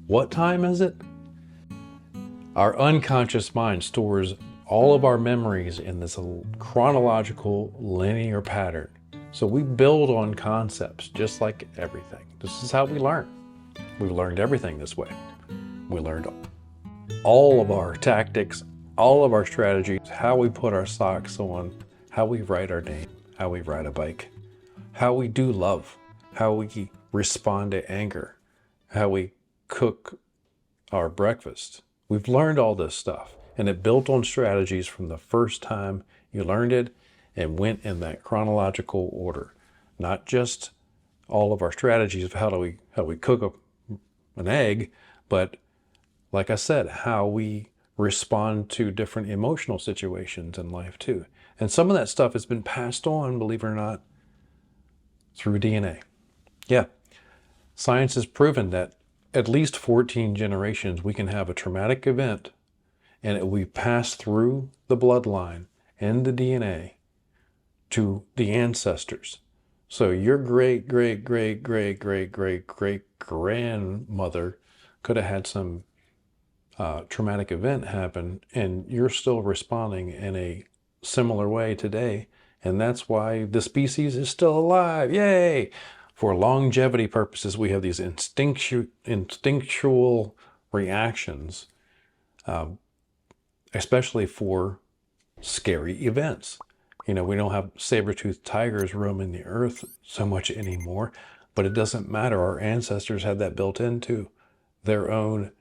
What time is it? Our unconscious mind stores all of our memories in this chronological linear pattern. So we build on concepts just like everything. This is how we learn. We've learned everything this way. We learned all of our tactics, all of our strategies, how we put our socks on, how we write our name, how we ride a bike, how we do love, how we respond to anger, how we cook our breakfast. We've learned all this stuff, and it built on strategies from the first time you learned it and went in that chronological order. Not just all of our strategies of how we cook an egg, but like I said, how we respond to different emotional situations in life too. And some of that stuff has been passed on, believe it or not, through DNA. Yeah, science has proven that at least 14 generations we can have a traumatic event and it will be passed through the bloodline and the DNA to the ancestors. So your great, great, great, great, great, great, great grandmother could have had some traumatic event happen, and you're still responding in a similar way today. And that's why the species is still alive. Yay! For longevity purposes, we have these instinctual reactions, especially for scary events. You know, we don't have saber-toothed tigers roaming the earth so much anymore, but it doesn't matter. Our ancestors had that built into their own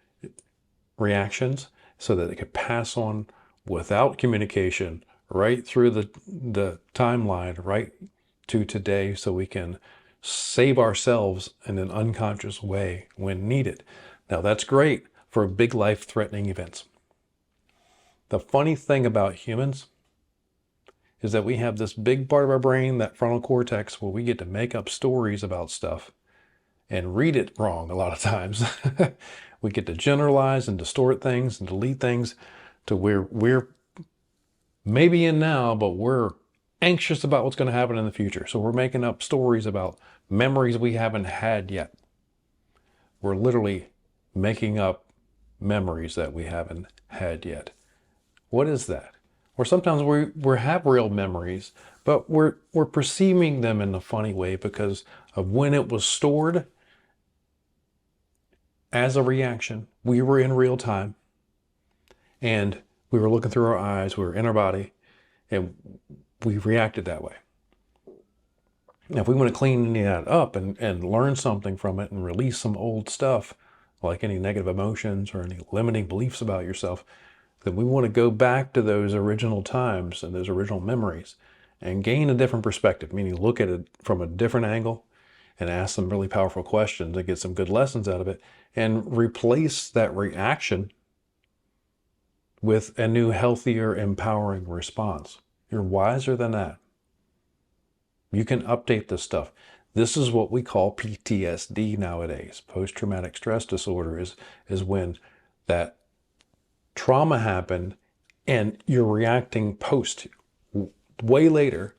reactions so that they could pass on without communication right through the timeline right to today, so we can save ourselves in an unconscious way when needed. Now that's great for big life-threatening events. The funny thing about humans is that we have this big part of our brain, that frontal cortex, where we get to make up stories about stuff and read it wrong a lot of times. We get to generalize and distort things and delete things to where we're maybe in now, but we're anxious about what's going to happen in the future. So we're making up stories about memories we haven't had yet. We're literally making up memories that we haven't had yet. What is that? Or sometimes we have real memories, but we're perceiving them in a funny way because of when it was stored as a reaction. We were in real time, and we were looking through our eyes, we were in our body, and we reacted that way. Now, if we want to clean any of that up and learn something from it and release some old stuff, like any negative emotions or any limiting beliefs about yourself, then we want to go back to those original times and those original memories and gain a different perspective, meaning look at it from a different angle and ask some really powerful questions and get some good lessons out of it, and replace that reaction with a new, healthier, empowering response. You're wiser than that. You can update this stuff. This is what we call PTSD nowadays. Post-traumatic stress disorder is when that trauma happened and you're reacting way later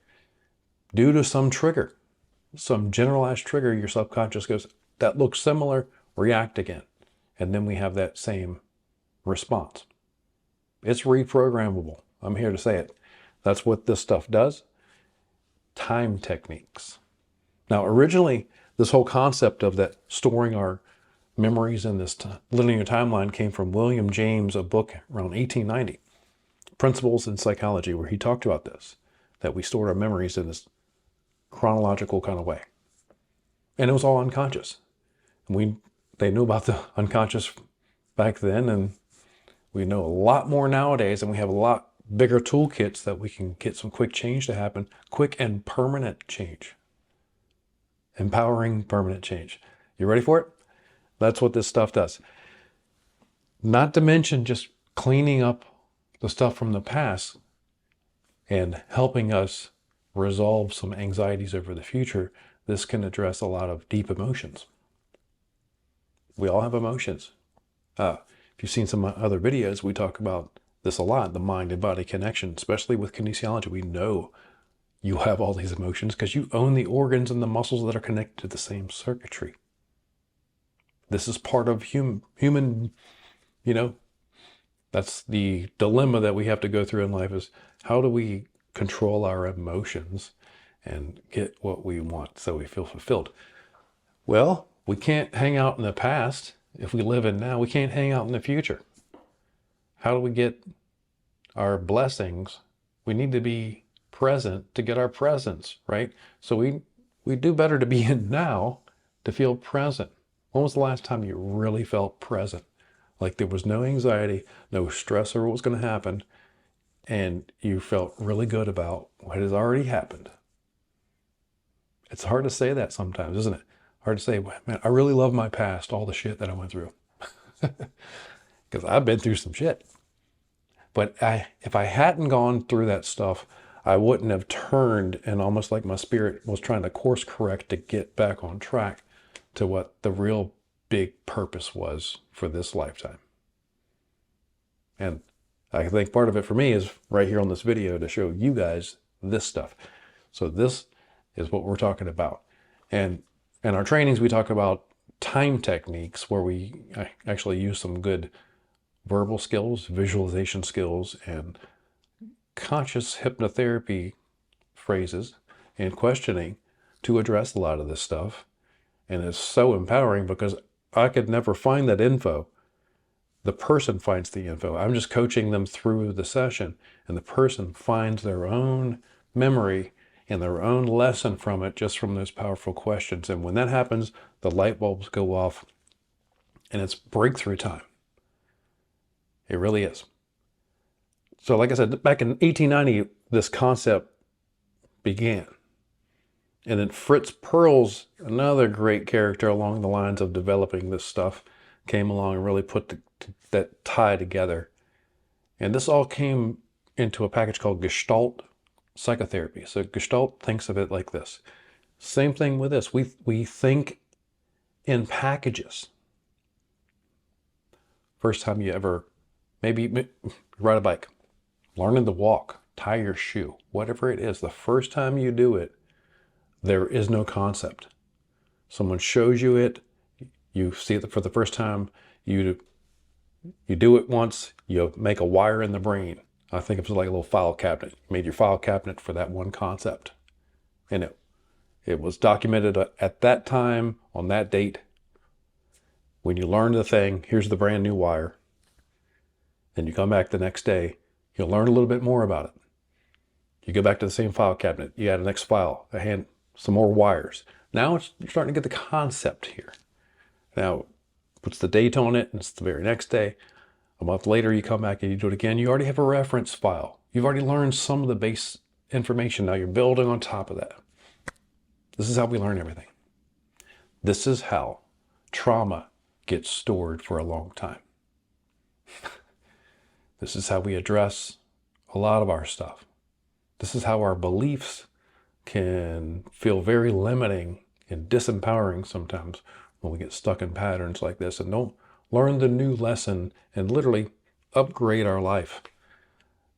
due to some trigger, some generalized trigger. Your subconscious goes, that looks similar, react again. And then we have that same response. It's reprogrammable. I'm here to say it. That's what this stuff does. Time techniques. Now, originally, this whole concept of that storing our memories in this linear timeline came from William James, a book around 1890, Principles in Psychology, where he talked about this, that we stored our memories in this chronological kind of way. And it was all unconscious. They knew about the unconscious back then, and we know a lot more nowadays, and we have a lot bigger toolkits that we can get some quick change to happen, quick and permanent change. Empowering permanent change. You ready for it? That's what this stuff does. Not to mention just cleaning up the stuff from the past and helping us resolve some anxieties over the future. This can address a lot of deep emotions. We all have emotions. If you've seen some other videos, we talk about this a lot, the mind and body connection, especially with kinesiology. We know you have all these emotions because you own the organs and the muscles that are connected to the same circuitry. This is part of human, you know, that's the dilemma that we have to go through in life, is how do we control our emotions and get what we want so we feel fulfilled? Well, we can't hang out in the past. If we live in now, we can't hang out in the future. How do we get our blessings? We need to be present to get our presents, right? So we do better to be in now to feel present. When was the last time you really felt present? Like there was no anxiety, no stress over what was going to happen, and you felt really good about what has already happened. It's hard to say that sometimes, isn't it? Hard to say, man, I really love my past, all the shit that I went through. Because I've been through some shit. But if I hadn't gone through that stuff, I wouldn't have turned, and almost like my spirit was trying to course correct to get back on track to what the real big purpose was for this lifetime. And I think part of it for me is right here on this video to show you guys this stuff. So this is what we're talking about. And in our trainings, we talk about time techniques where we actually use some good verbal skills, visualization skills, and conscious hypnotherapy phrases and questioning to address a lot of this stuff. And it's so empowering because I could never find that info. The person finds the info. I'm just coaching them through the session, and the person finds their own memory and their own lesson from it, just from those powerful questions. And when that happens, the light bulbs go off, and it's breakthrough time. It really is. So like I said, back in 1890, this concept began. And then Fritz Perls, another great character along the lines of developing this stuff, came along and really put that tie together. And this all came into a package called Gestalt psychotherapy. So Gestalt thinks of it like this. Same thing with this. We think in packages. First time you ever, maybe ride a bike, learning to walk, tie your shoe, whatever it is, the first time you do it, there is no concept. Someone shows you it, you see it for the first time, you do it once, you make a wire in the brain. I think it was like a little file cabinet. You made your file cabinet for that one concept. And it was documented at that time, on that date. When you learn the thing, here's the brand new wire. Then you come back the next day, you'll learn a little bit more about it. You go back to the same file cabinet, you add a next file, some more wires. Now you're starting to get the concept here. Now, puts the date on it, and it's the very next day. A month later, you come back and you do it again. You already have a reference file. You've already learned some of the base information. Now you're building on top of that. This is how we learn everything. This is how trauma gets stored for a long time. This is how we address a lot of our stuff. This is how our beliefs can feel very limiting and disempowering sometimes when we get stuck in patterns like this and don't learn the new lesson and literally upgrade our life.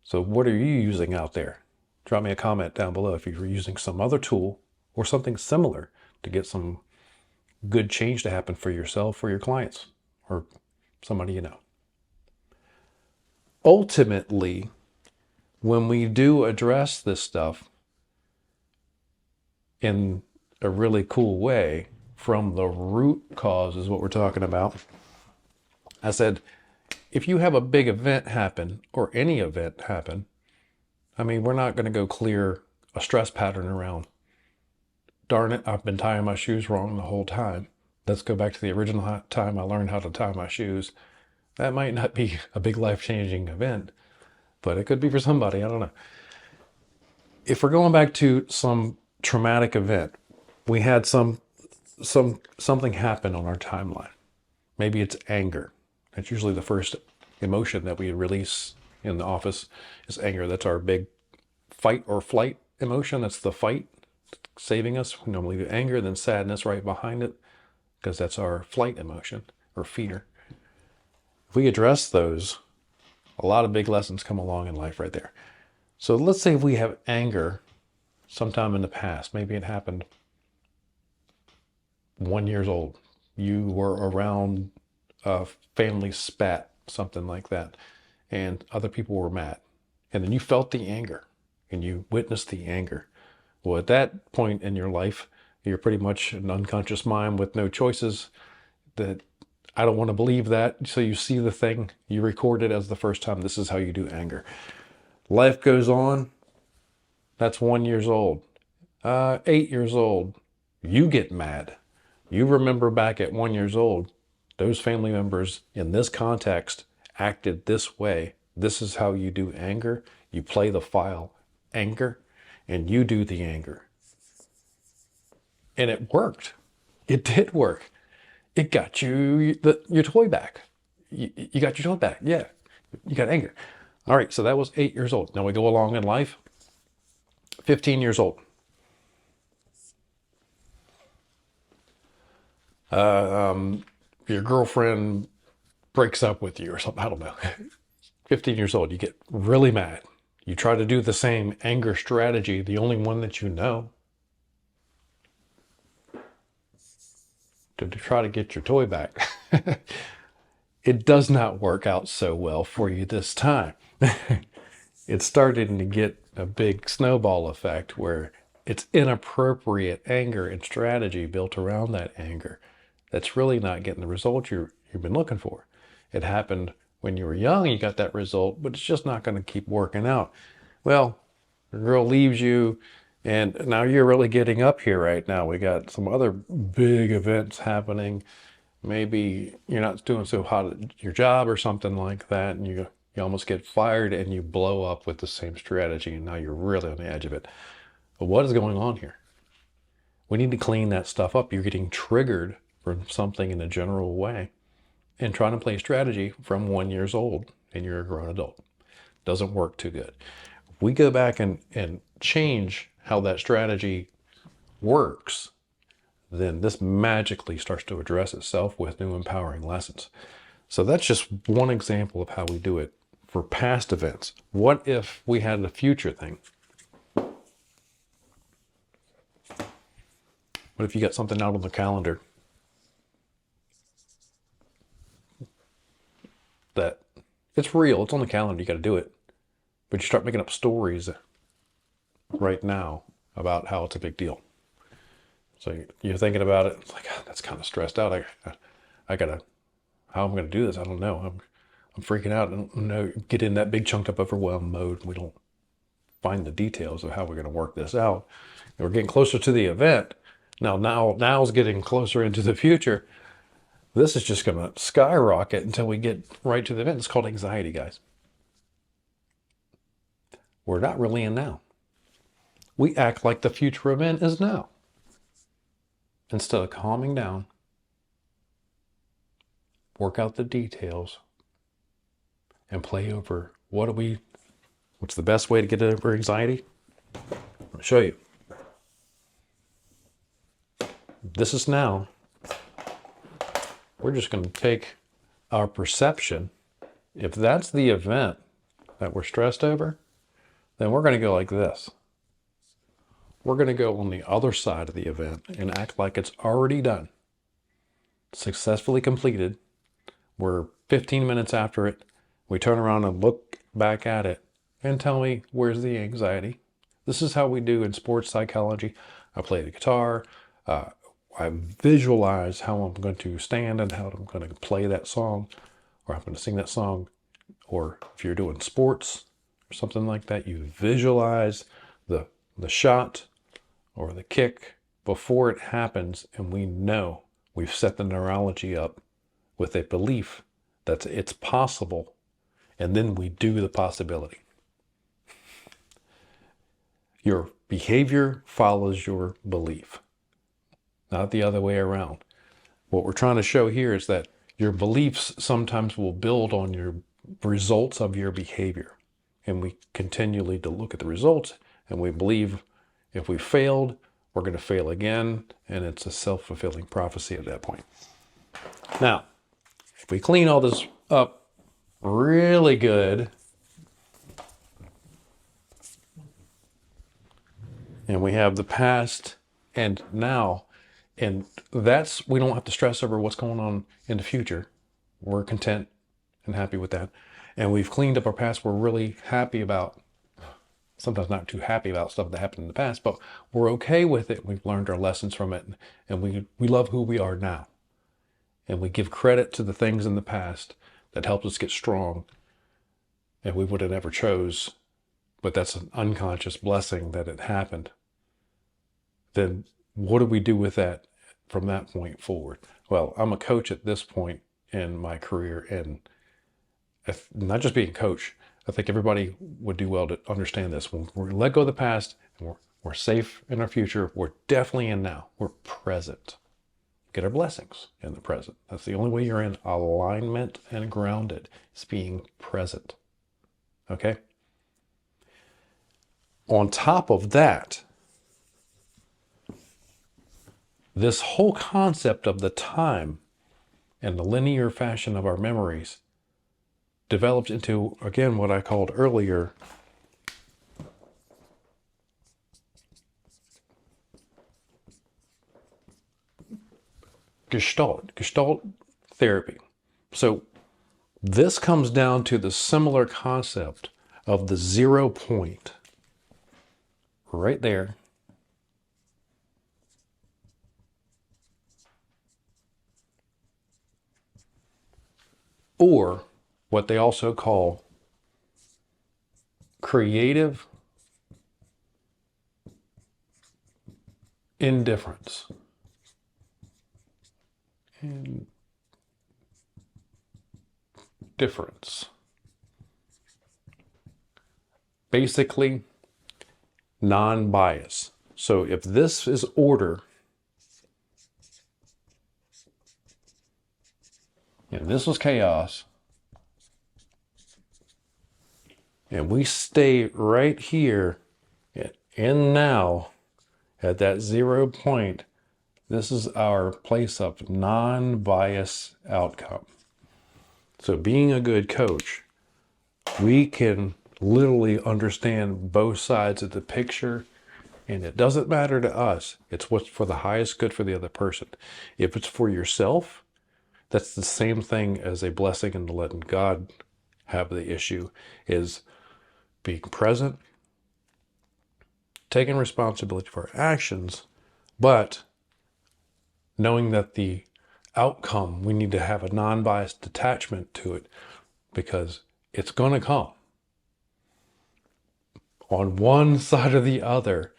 So what are you using out there? Drop me a comment down below if you're using some other tool or something similar to get some good change to happen for yourself or your clients or somebody you know. Ultimately, when we do address this stuff in a really cool way, from the root cause is what we're talking about. I said, if you have a big event happen, or any event happen, I mean, we're not going to go clear a stress pattern around, darn it, I've been tying my shoes wrong the whole time. Let's go back to the original time I learned how to tie my shoes. That might not be a big life-changing event, but it could be for somebody, I don't know. If we're going back to some traumatic event, we had something happen on our timeline. Maybe it's anger. That's usually the first emotion that we release in the office is anger. That's our big fight or flight emotion. That's the fight saving us. We normally do anger, then sadness right behind it, because that's our flight emotion or fear. If we address those, a lot of big lessons come along in life right there. So let's say if we have anger sometime in the past, maybe it happened 1 year old, you were around a family spat, something like that, and other people were mad. And then you felt the anger and you witnessed the anger. Well, at that point in your life, you're pretty much an unconscious mind with no choices. That I don't want to believe that. So you see the thing, you record it as the first time. This is how you do anger. Life goes on. That's 1 year old. 8 years old. You get mad. You remember back at 1 year old, those family members in this context acted this way. This is how you do anger. You play the file anger and you do the anger. And it worked. It did work. It got you your toy back. You got your toy back. Yeah. You got anger. All right. So that was 8 years old. Now we go along in life. 15 years old. Your girlfriend breaks up with you or something. I don't know. 15 years old. You get really mad. You try to do the same anger strategy, the only one that you know, to try to get your toy back. It does not work out so well for you this time. It's starting to get a big snowball effect where it's inappropriate anger and strategy built around that anger that's really not getting the result you've been looking for. It happened when you were young, you got that result, but it's just not going to keep working out. Well, the girl leaves you, and now you're really getting up here right now. We got some other big events happening. Maybe you're not doing so hot at your job or something like that, and you almost get fired and you blow up with the same strategy, and now you're really on the edge of it. But what is going on here? We need to clean that stuff up. You're getting triggered from something in a general way and trying to play strategy from 1 year old and you're a grown adult. Doesn't work too good. If we go back and change how that strategy works, then this magically starts to address itself with new empowering lessons. So that's just one example of how we do it for past events. What if we had a future thing? What if you got something out on the calendar that it's real, it's on the calendar, you got to do it, but you start making up stories right now about how it's a big deal. So you're thinking about it, it's like, oh, that's kind of stressed out. I gotta, how am I gonna do this? I don't know. I'm freaking out. I don't know. Get in that big chunked up overwhelmed mode. We don't find the details of how we're gonna work this out. And we're getting closer to the event. Now's getting closer into the future. This is just gonna skyrocket until we get right to the event. It's called anxiety, guys. We're not really in now. We act like the future event is now. Instead of calming down, work out the details, and play over what's the best way to get over anxiety? I'll show you. This is now. We're just going to take our perception. If that's the event that we're stressed over, then we're going to go like this. We're going to go on the other side of the event and act like it's already done, successfully completed. We're 15 minutes after it. We turn around and look back at it and tell me, where's the anxiety? This is how we do in sports psychology. I play the guitar. I visualize how I'm going to stand and how I'm going to play that song, or I'm going to sing that song. Or if you're doing sports or something like that, you visualize the shot or the kick before it happens, and we know we've set the neurology up with a belief that it's possible, and then we do the possibility. Your behavior follows your belief, not the other way around. What we're trying to show here is that your beliefs sometimes will build on your results of your behavior. And we continually to look at the results, and we believe if we failed, we're going to fail again, and it's a self-fulfilling prophecy at that point. Now, if we clean all this up really good, and we have the past and now, And we don't have to stress over what's going on in the future. We're content and happy with that. And we've cleaned up our past. We're really happy about, sometimes not too happy about stuff that happened in the past, but we're okay with it. We've learned our lessons from it, and we love who we are now. And we give credit to the things in the past that helped us get strong and we would have never chose, but that's an unconscious blessing that it happened. Then what do we do with that from that point forward? Well, I'm a coach at this point in my career, and not just being a coach, I think everybody would do well to understand this. When we let go of the past and we're safe in our future, we're definitely in now. We're present. Get our blessings in the present. That's the only way you're in alignment and grounded, is being present. Okay? On top of that, this whole concept of the time and the linear fashion of our memories developed into, again, what I called earlier Gestalt therapy. So this comes down to the similar concept of the 0 point right there. Or what they also call creative indifference. Basically, non-bias. So if this is order, and this was chaos, and we stay right here in now at that 0 point, this is our place of non-bias outcome. So being a good coach, we can literally understand both sides of the picture, and it doesn't matter to us. It's what's for the highest good for the other person. If it's for yourself, that's the same thing as a blessing and letting God have the issue, is being present, taking responsibility for our actions, but knowing that the outcome, we need to have a non-biased detachment to it, because it's going to come on one side or the other.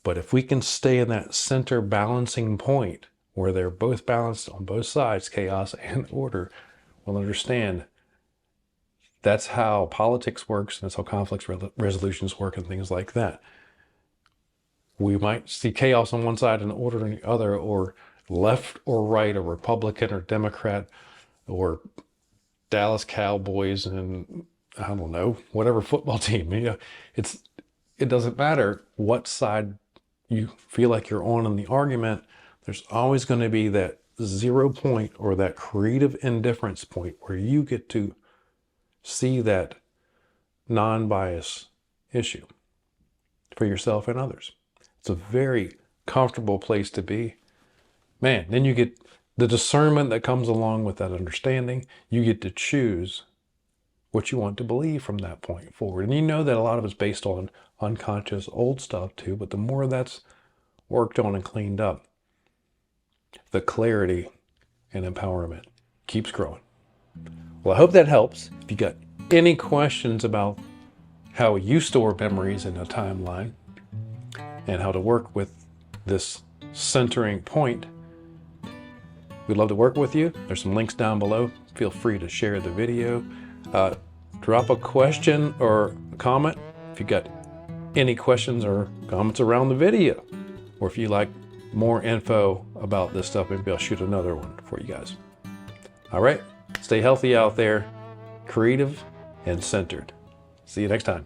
But if we can stay in that center balancing point where they're both balanced on both sides, chaos and order, we'll understand that's how politics works, and that's how conflict resolutions work and things like that. We might see chaos on one side and order on the other, or left or right, or Republican or Democrat, or Dallas Cowboys and I don't know, whatever football team. It doesn't matter what side you feel like you're on in the argument. There's always going to be that 0 point, or that creative indifference point, where you get to see that non-bias issue for yourself and others. It's a very comfortable place to be. Man, then you get the discernment that comes along with that understanding. You get to choose what you want to believe from that point forward. And you know that a lot of it's based on unconscious old stuff too, but the more that's worked on and cleaned up, the clarity and empowerment keeps growing. Well, I hope that helps. If you got any questions about how you store memories in a timeline and how to work with this centering point, we'd love to work with you. There's some links down below. Feel free to share the video. Drop a question or a comment if you got any questions or comments around the video. Or if you like more info about this stuff, maybe I'll shoot another one for you guys. All right, stay healthy out there, creative and centered. See you next time.